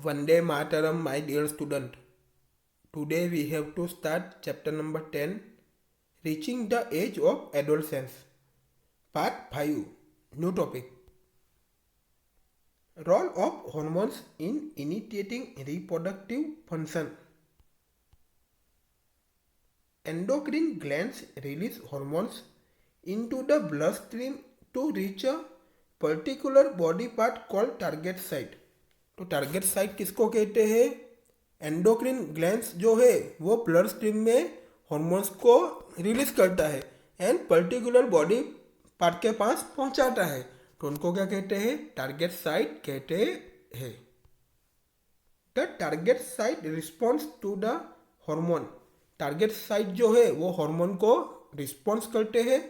Vande Mataram, my dear student. Today we have to start chapter number 10, Reaching the Age of Adolescence. Part 5, new topic. Role of hormones in initiating reproductive function. Endocrine glands release hormones into the bloodstream to reach a particular body part called target site. तो target site किसको कहते हैं? Endocrine glands जो है वो blood stream में hormones को release करता है एंड पर्टिकुलर बॉडी पार्ट के पास पहुंचाता है, तो उनको क्या कहते हैं? टारगेट साइट कहते हैं. The target site response to the hormone. Target site जो है वो हार्मोन को रिस्पॉन्स करते हैं.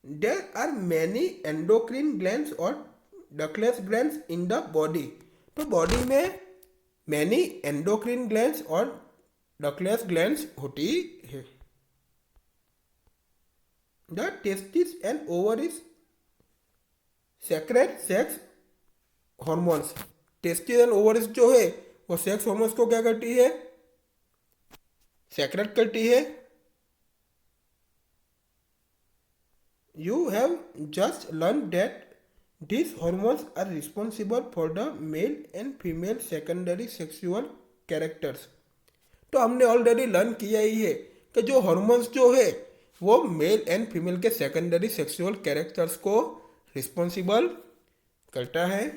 There are many endocrine glands और ductless glands in the body. तो बॉडी में मैनी एंडोक्रिन ग्लैंड्स और डकलेस ग्लैंड्स होती है. The testis and ovaries secrete sex hormones. Testis and ovaries जो है वो सेक्स हॉर्मोन्स को क्या करती है? सेक्रेट करती है. You have just learned that these hormones are responsible for the male and female secondary sexual characters. तो हमने ऑलरेडी लर्न किया ही है कि जो हॉर्मोन्स जो है वो मेल एंड फीमेल के सेकेंडरी सेक्सुअल कैरेक्टर्स को रिस्पॉन्सिबल करता है.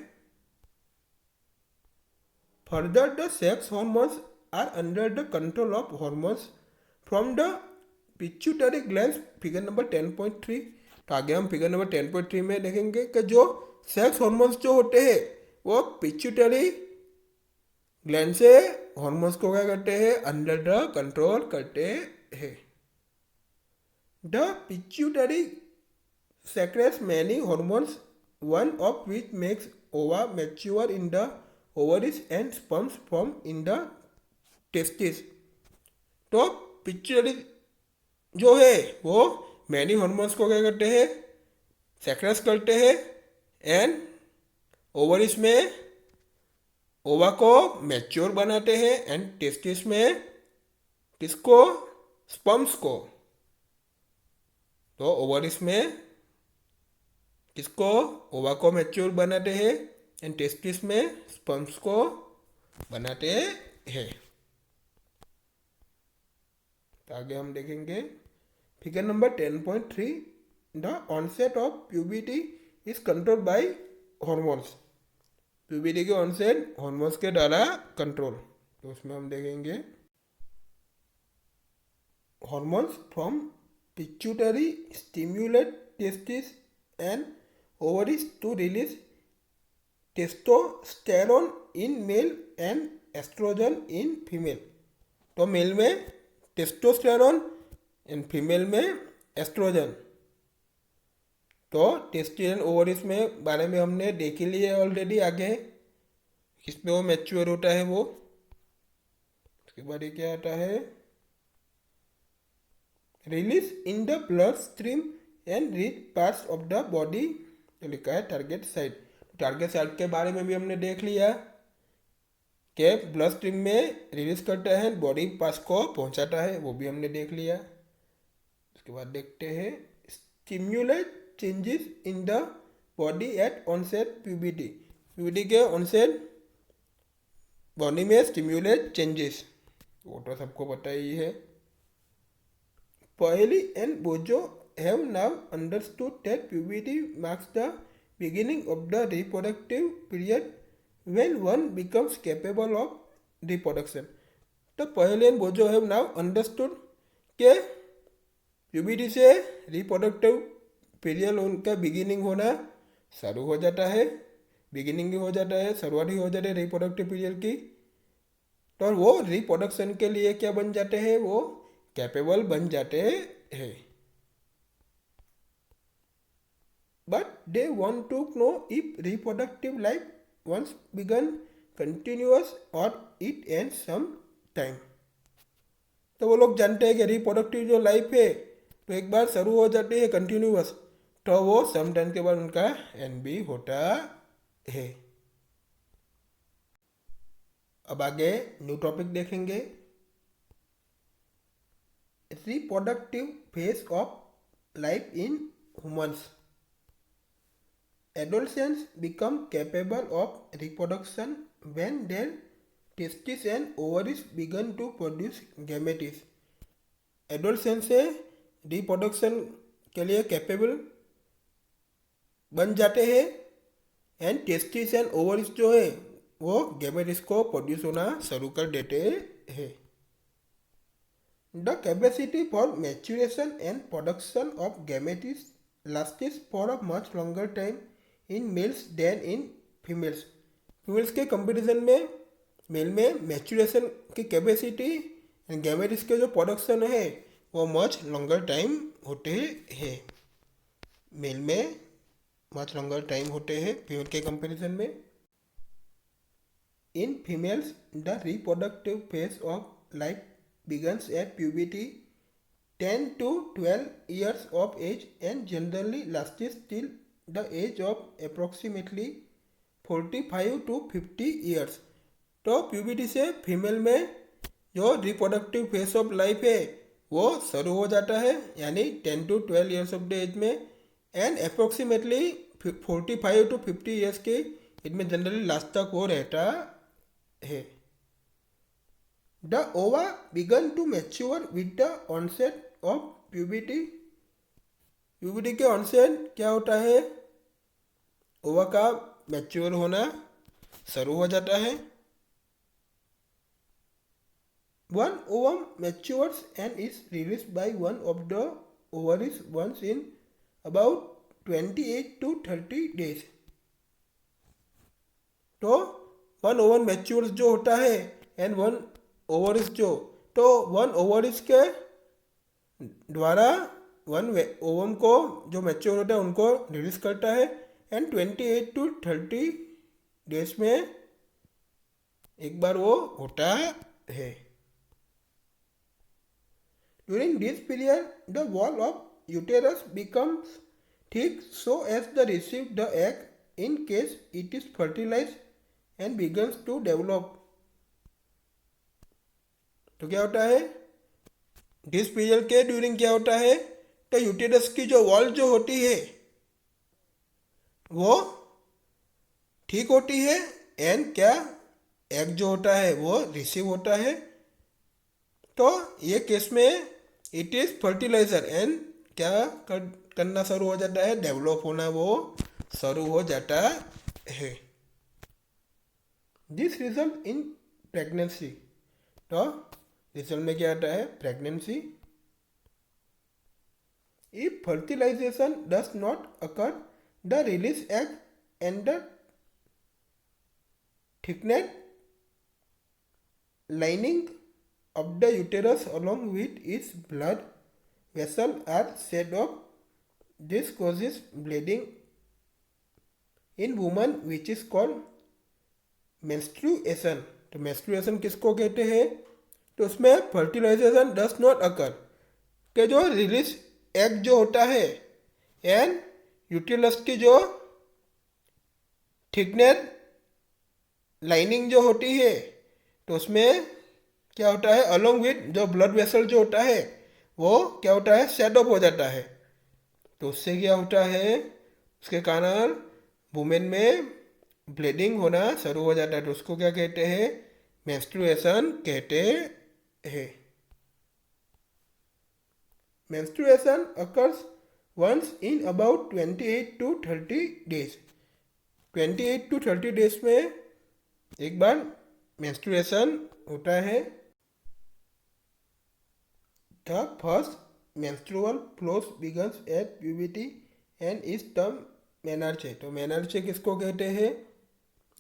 Further the sex hormones are under the control of hormones from the pituitary glands. Figure number 10.3. तो आगे हम फिगर नंबर 10.3 में देखेंगे कि जो सेक्स हॉर्मोन्स जो होते हैं वो पिट्यूटरी ग्लैंड से हॉर्मोन्स को क्या करते हैं? अंडर द कंट्रोल करते हैं. The pituitary secretes many hormones, one of which makes ova mature in the ovaries and sperms form in the testis. तो पिट्यूटरी जो है वो मैनी हॉर्मोन्स को क्या करते हैं? सेक्रेट करते हैं एंड ओवरीज में ओवा को मैच्योर बनाते हैं एंड टेस्टिस में किसको? स्पर्म्स को. तो ओवरीज में किसको? ओवा को मैच्योर बनाते हैं एंड टेस्टिस में स्पर्म्स को बनाते हैं. तो आगे हम देखेंगे figure number 10.3. The onset of puberty is control by hormones. Puberty के ऑनसेट हॉर्मोन्स के द्वारा कंट्रोल. तो उसमें हम देखेंगे hormones from pituitary stimulate testis and ovaries to release testosterone in male and estrogen in female. तो मेल में testosterone and female में एस्ट्रोजन. तो टेस्टिस एंड ओवरीज में बारे में हमने देख ही लिया ऑलरेडी. आगे किसमें वो मैच्योर होता है वो. उसके बाद ये क्या आता है? Release in the blood stream and reach parts of the body. तो लिखा है टारगेट साइट. टारगेट साइट के बारे में भी हमने देख लिया कि ब्लड स्ट्रीम में रिलीज करता है, बॉडी पार्ट्स को पहुंचाता है, वो भी हमने देख लिया. उसके बाद देखते हैं stimulate changes in the body at onset puberty. Puberty के ऑनसेट बॉडी में स्टिम्युलेट चेंजेस, वो तो सबको पता ही है. Paheli and Boojho have now understood that puberty marks the beginning of the reproductive period when one becomes capable of reproduction. तो Paheli and Boojho have now understood के प्यूबिटी से रिप्रोडक्टिव पीरियड उनका बिगिनिंग होना शुरू हो जाता है. बिगिनिंग हो जाता है, शुरुआत ही हो जाती है रिप्रोडक्टिव पीरियड की. तो वो रिप्रोडक्शन के लिए क्या बन जाते हैं? वो कैपेबल बन जाते हैं. But they want to know if reproductive life once begun continuous और इट एंड सम टाइम. तो वो लोग जानते हैं कि रिप्रोडक्टिव जो लाइफ है तो एक बार शुरू हो जाती है कंटिन्यूअस, तो वो सम टाइम के बाद उनका एंड भी होता है. अब आगे न्यू टॉपिक देखेंगे, reproductive phase of life in humans. Adolescents become capable of reproduction when their testes and ovaries begin to produce gametes। Adolescence से रिप्रोडक्शन के लिए कैपेबल बन जाते हैं एंड टेस्टिस एंड ओवरिस जो है वो गैमेटिस को प्रोड्यूस होना शुरू कर देते हैं। The capacity for maturation and production of gametes lasts for a much longer time in males than in females. Females के कंपटीशन में मेल में मैच्योरेशन की कैपेसिटी एंड गैमेटिस के जो प्रोडक्शन है वो मच लॉन्गर टाइम होते हैं, मेल में मच लॉन्गर टाइम होते हैं फीमेल के कंपैरिजन में। In females the reproductive phase of life begins at puberty 10 to 12 years of age and generally lasts till the age of approximately 45 to 50 years। तो puberty से female में जो reproductive phase of life है वो शुरू हो जाता है, यानी 10 to 12 years of the age में, एंड अप्रोक्सीमेटली 45 to 50 ईयर्स के एज में जनरली लास्ट तक वो रहता है। The ova begin to mature with the onset of puberty. Puberty के ऑनसेट क्या होता है, ओवा का मैच्योर होना शुरू हो जाता है। One ovum matures and is released by one of the ovaries once in about 28 to 30 days। तो वन ओवन मैच्योर्स जो होता है एंड वन ओवरिस जो, तो वन ओवरिस के द्वारा वन ओवम को जो मैच्योर होता है उनको रिलीज करता है एंड 28 to 30 डेज में एक बार वो होता है। During this period, the wall of uterus becomes thick so as to receive the egg in case it is fertilized and begins to develop। तो क्या होता है, दिस पीरियड के ड्यूरिंग क्या होता है, तो यूटेरस की जो वॉल जो होती है वो ठीक होती है एंड क्या एग जो होता है वो रिसीव होता है। तो ये केस में इट इज़ फर्टिलाइजर एंड क्या करना शुरू हो जाता है, डेवलप होना वो शुरू हो जाता है। This result in pregnancy. तो रिजल्ट में क्या आता है, pregnancy. If fertilization does not occur the release egg and the thickness lining of the uterus along with its blood vessel are set off। This causes bleeding in woman which is called menstruation। तो menstruation किसको कहते हैं, तो उसमें fertilisation does not occur के जो release egg जो होता है एंड यूटेरस की जो थिकनेस लाइनिंग जो होती है तो उसमें क्या होता है, अलोंग विथ जो ब्लड वेसल जो होता है वो क्या होता है, सेट ऑफ हो जाता है। तो उससे क्या होता है, उसके कारण वुमेन में ब्लीडिंग होना शुरू हो जाता है। तो उसको क्या कहते हैं, मेंस्ट्रुएशन कहते हैं। Menstruation occurs once in about 28 to 30 days. 28 to 30 days में एक बार मेंस्ट्रुएशन होता है। The first menstrual flow begins at puberty and is termed मेनार्चे। तो मेनार्चे किसको कहते हैं,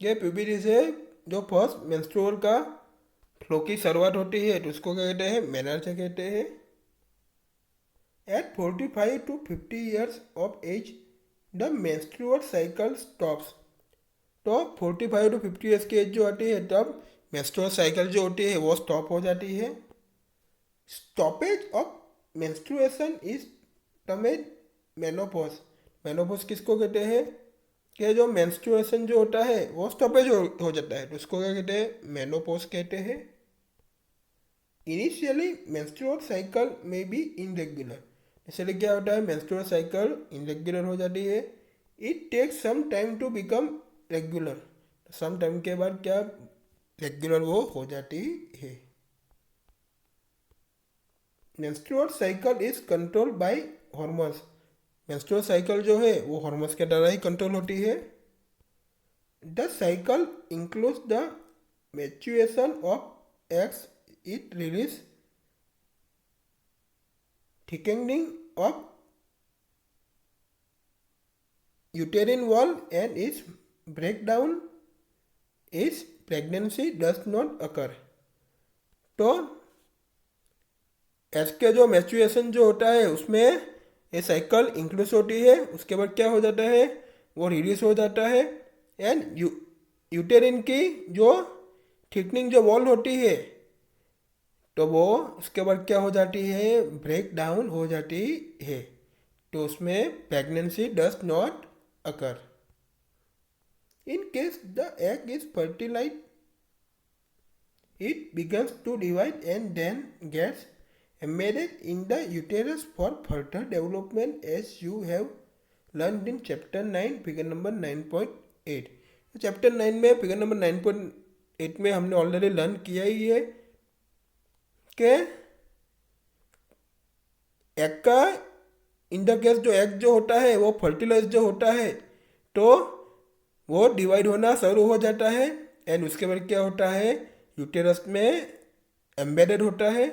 ये प्यूबर्टी से जो फर्स्ट मेंस्ट्रुअल का फ्लो की शुरुआत होती है तो उसको क्या कहते हैं, मेनार्चे कहते हैं। एट 45 to 50 years of age the menstrual cycle stops. तो 45 to 50 ईयर्स की एज जो आती है तब मेंस्ट्रुअल साइकिल जो होती है वो स्टॉप हो जाती है। Stoppage of menstruation is termed menopause. Menopause किसको कहते हैं, कि जो मेंस्ट्रुएशन जो होता है वो स्टॉपेज हो जाता है, तो उसको क्या कहते हैं, मेनोपॉज कहते हैं। इनिशियली मेंस्ट्रुअल साइकिल में बी इनरेगुलर, इसलिए क्या होता है, मेंस्ट्रुअल साइकिल इनरेगुलर हो जाती है। It takes some time to become regular, some time के बाद क्या रेगुलर वो हो जाती है। Menstrual cycle is controlled by hormones, menstrual cycle जो है वो हार्मोन्स के द्वारा ही कंट्रोल होती है। The cycle includes the maturation of eggs, it release thickening of uterine wall and its breakdown is pregnancy does not occur। तो S के जो मैच्यूरेशन जो होता है उसमें ये साइकिल इंक्लूड होती है, उसके बाद क्या हो जाता है, वो रिलीज हो जाता है। एंड यूटेरिन की जो थिकनिंग जो वॉल होती है, तो वो उसके बाद क्या हो जाती है, ब्रेक डाउन हो जाती है, तो उसमें pregnancy does not occur. In case the egg is fertilize, it begins to divide and then gets embedded in the uterus for further development, as you have learned in chapter 9 figure number 9.8। Chapter 9 में figure number 9.8 में हमने already learn किया ही है कि egg का in the case जो egg जो होता है वो फर्टिलाइज जो होता है, तो वो डिवाइड होना शुरू हो जाता है। एंड उसके बाद क्या होता है, यूटेरस में एम्बेडेड होता है,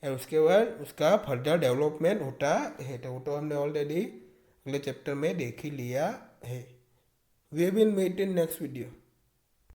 एंड उसके बाद उसका फर्दर डेवलपमेंट होता है। तो वो तो हमने ऑलरेडी अगले चैप्टर में देख ही लिया है। We will meet in next video.